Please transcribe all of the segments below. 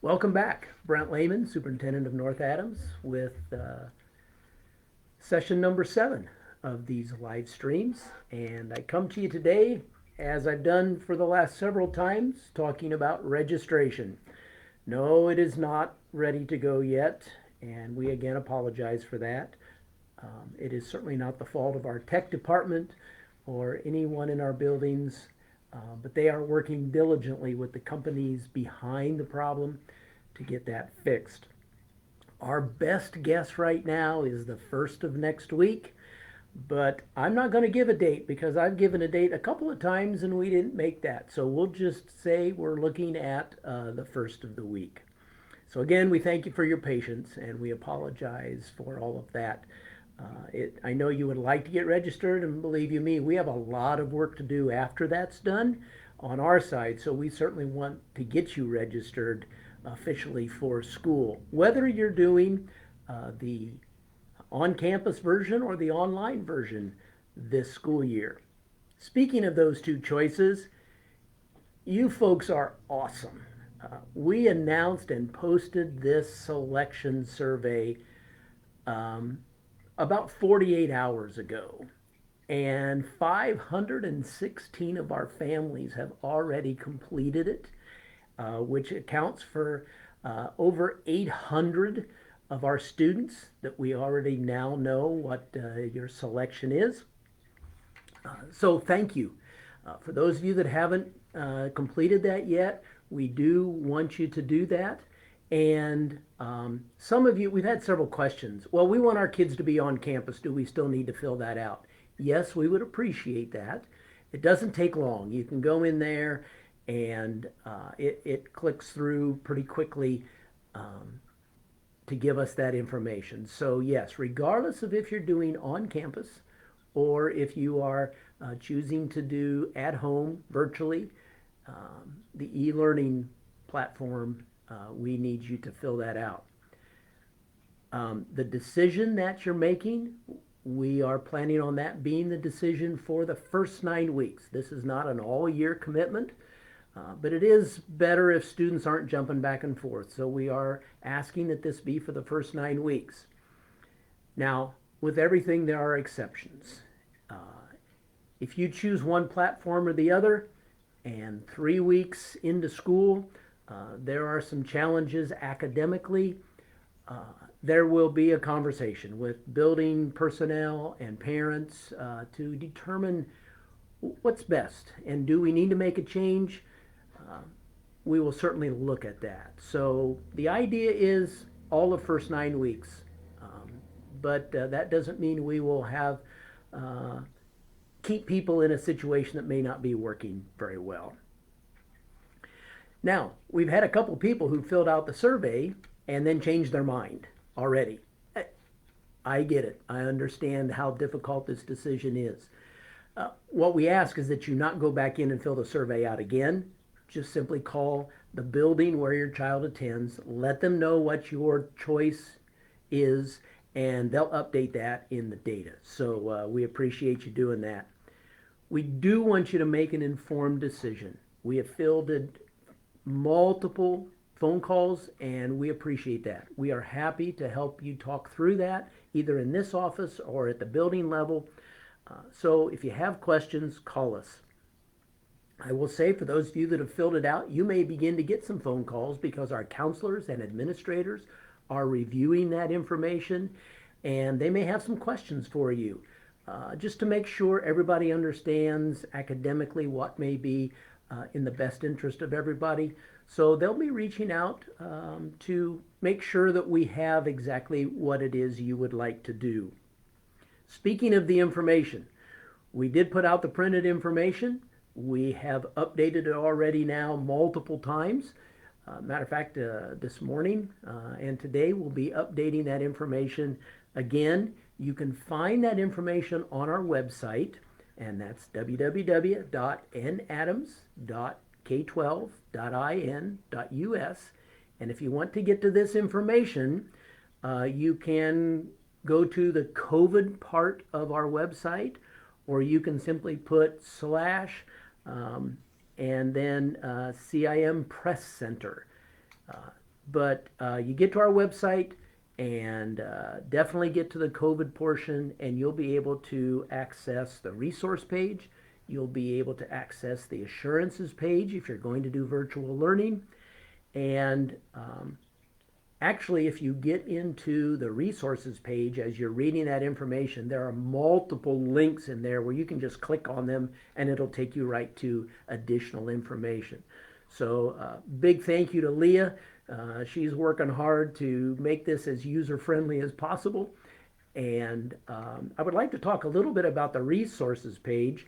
Welcome back. Brent Lehman, Superintendent of North Adams, with session number 7 of these live streams. And I come to you today, as I've done for the last several times, talking about registration. No, it is not ready to go yet, and we again apologize for that. It is certainly not the fault of our tech department or anyone in our buildings, but they are working diligently with the companies behind the problem to get that fixed. Our best guess right now is the first of next week, but I'm not going to give a date because I've given a date a couple of times and we didn't make that. So we'll just say we're looking at the first of the week. So again, we thank you for your patience and we apologize for all of that. I know you would like to get registered, and believe you me, we have a lot of work to do after that's done on our side. So we certainly want to get you registered officially for school, whether you're doing the on-campus version or the online version this school year. Speaking of those two choices, you folks are awesome. We announced and posted this selection survey about 48 hours ago, and 516 of our families have already completed it, which accounts for over 800 of our students that we already now know what your selection is. So thank you. For those of you that haven't completed that yet, we do want you to do that. And some of you, we've had several questions. Well, we want our kids to be on campus. Do we still need to fill that out? Yes, we would appreciate that. It doesn't take long. You can go in there and it clicks through pretty quickly to give us that information. So yes, regardless of if you're doing on campus or if you are choosing to do at home virtually, the e-learning platform, we need you to fill that out. The decision that you're making, we are planning on that being the decision for the first 9 weeks. This is not an all-year commitment, but it is better if students aren't jumping back and forth. So we are asking that this be for the first 9 weeks. Now, with everything, there are exceptions. If you choose one platform or the other, and 3 weeks into school, there are some challenges academically. There will be a conversation with building personnel and parents to determine what's best and do we need to make a change. We will certainly look at that. So the idea is all the first 9 weeks, but that doesn't mean we will have keep people in a situation that may not be working very well. Now, we've had a couple people who filled out the survey and then changed their mind already. I get it. I understand how difficult this decision is. What we ask is that you not go back in and fill the survey out again. Just simply call the building where your child attends, let them know what your choice is, and they'll update that in the data. So we appreciate you doing that. We do want you to make an informed decision. We have fielded multiple phone calls and we appreciate that. We are happy to help you talk through that either in this office or at the building level. So if you have questions, call us. I will say for those of you that have filled it out, you may begin to get some phone calls because our counselors and administrators are reviewing that information and they may have some questions for you. Just to make sure everybody understands academically what may be in the best interest of everybody. So they'll be reaching out to make sure that we have exactly what it is you would like to do. Speaking of the information, we did put out the printed information. We have updated it already now multiple times. Matter of fact, this morning and today we'll be updating that information again. You can find that information on our website, and that's www.nadams.k12.in.us. And if you want to get to this information, you can go to the COVID part of our website, or you can simply put slash and then CIM Press Center. but you get to our website and definitely get to the COVID portion, and you'll be able to access the resource page. You'll be able to access the assurances page if you're going to do virtual learning. And actually, if you get into the resources page as you're reading that information, there are multiple links in there where you can just click on them and it'll take you right to additional information. So, big thank you to Leah. She's working hard to make this as user friendly as possible. And I would like to talk a little bit about the resources page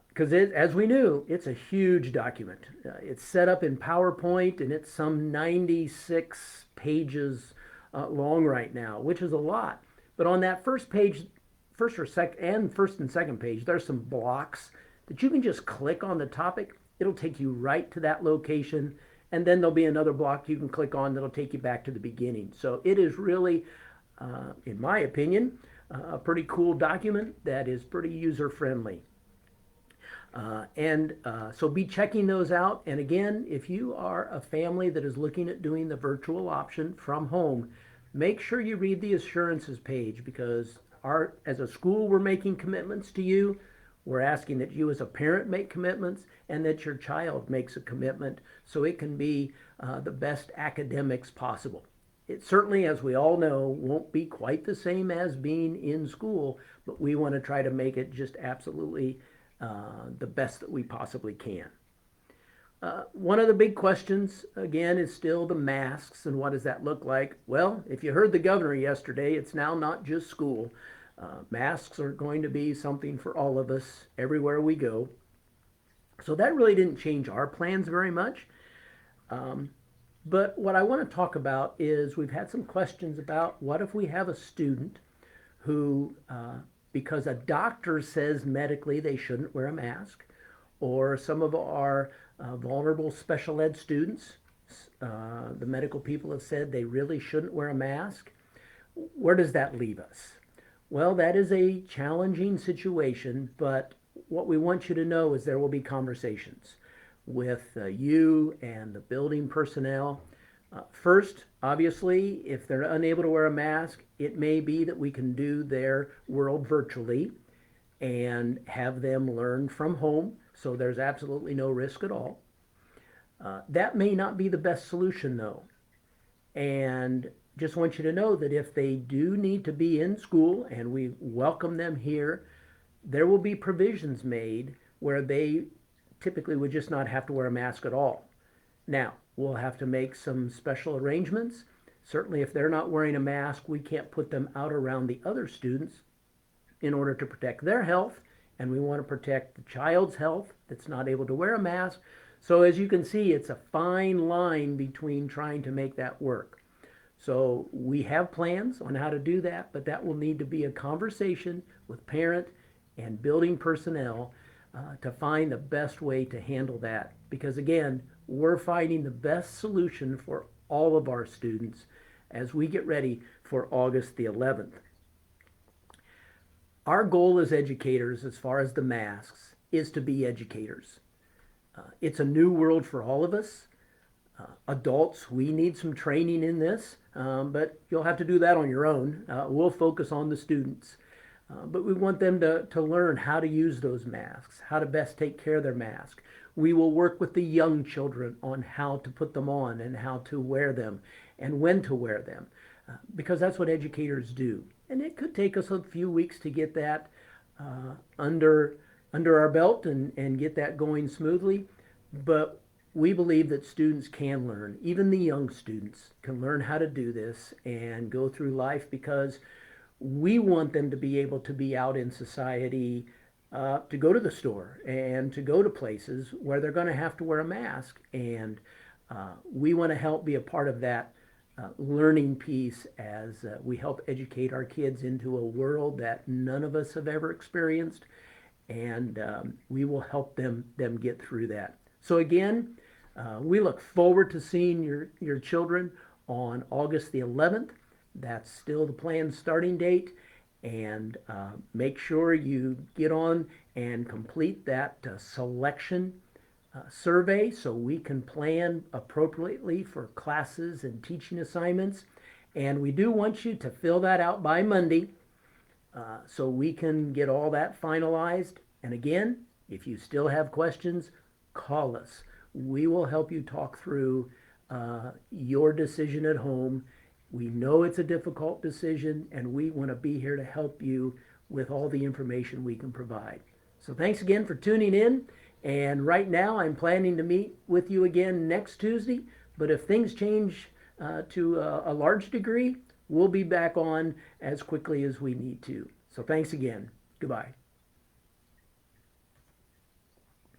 because as we knew, it's a huge document. It's set up in PowerPoint and it's some 96 pages long right now, which is a lot. But on that first page, first and second page, there's some blocks that you can just click on the topic. It'll take you right to that location, and then there'll be another block you can click on that'll take you back to the beginning. So it is really, in my opinion, a pretty cool document that is pretty user friendly. So be checking those out. And again, if you are a family that is looking at doing the virtual option from home, make sure you read the assurances page because as a school, we're making commitments to you. We're asking that you as a parent make commitments and that your child makes a commitment so it can be the best academics possible. It certainly, as we all know, won't be quite the same as being in school, but we want to try to make it just absolutely the best that we possibly can. One of the big questions, again, is still the masks and what does that look like? Well, if you heard the governor yesterday, it's now not just school. Masks are going to be something for all of us everywhere we go. So that really didn't change our plans very much. But what I want to talk about is we've had some questions about what if we have a student who, because a doctor says medically they shouldn't wear a mask, or some of our vulnerable special ed students, the medical people have said they really shouldn't wear a mask. Where does that leave us? Well, that is a challenging situation, but what we want you to know is there will be conversations with you and the building personnel. First, obviously, if they're unable to wear a mask, it may be that we can do their world virtually and have them learn from home, so there's absolutely no risk at all. That may not be the best solution, though. And just want you to know that if they do need to be in school, and we welcome them here, there will be provisions made where they typically would just not have to wear a mask at all. Now, we'll have to make some special arrangements. Certainly, if they're not wearing a mask, we can't put them out around the other students in order to protect their health, and we want to protect the child's health that's not able to wear a mask. So as you can see, it's a fine line between trying to make that work. So we have plans on how to do that, but that will need to be a conversation with parent and building personnel to find the best way to handle that. Because again, we're finding the best solution for all of our students as we get ready for August the 11th. Our goal as educators, as far as the masks, is to be educators. It's a new world for all of us. Adults, we need some training in this, but you'll have to do that on your own. We'll focus on the students. But we want them to learn how to use those masks, how to best take care of their mask. We will work with the young children on how to put them on and how to wear them and when to wear them, because that's what educators do. And it could take us a few weeks to get that under our belt and get that going smoothly. But we believe that students can learn, even the young students can learn how to do this and go through life because we want them to be able to be out in society, to go to the store and to go to places where they're going to have to wear a mask. And we want to help be a part of that learning piece as we help educate our kids into a world that none of us have ever experienced. And we will help them get through that. So again, we look forward to seeing your children on August the 11th. That's still the planned starting date. And make sure you get on and complete that selection survey so we can plan appropriately for classes and teaching assignments. And we do want you to fill that out by Monday so we can get all that finalized. And again, if you still have questions, call us. We will help you talk through your decision at home. We know it's a difficult decision, and we want to be here to help you with all the information we can provide. So thanks again for tuning in. And right now, I'm planning to meet with you again next Tuesday. But if things change to a large degree, we'll be back on as quickly as we need to. So thanks again. Goodbye.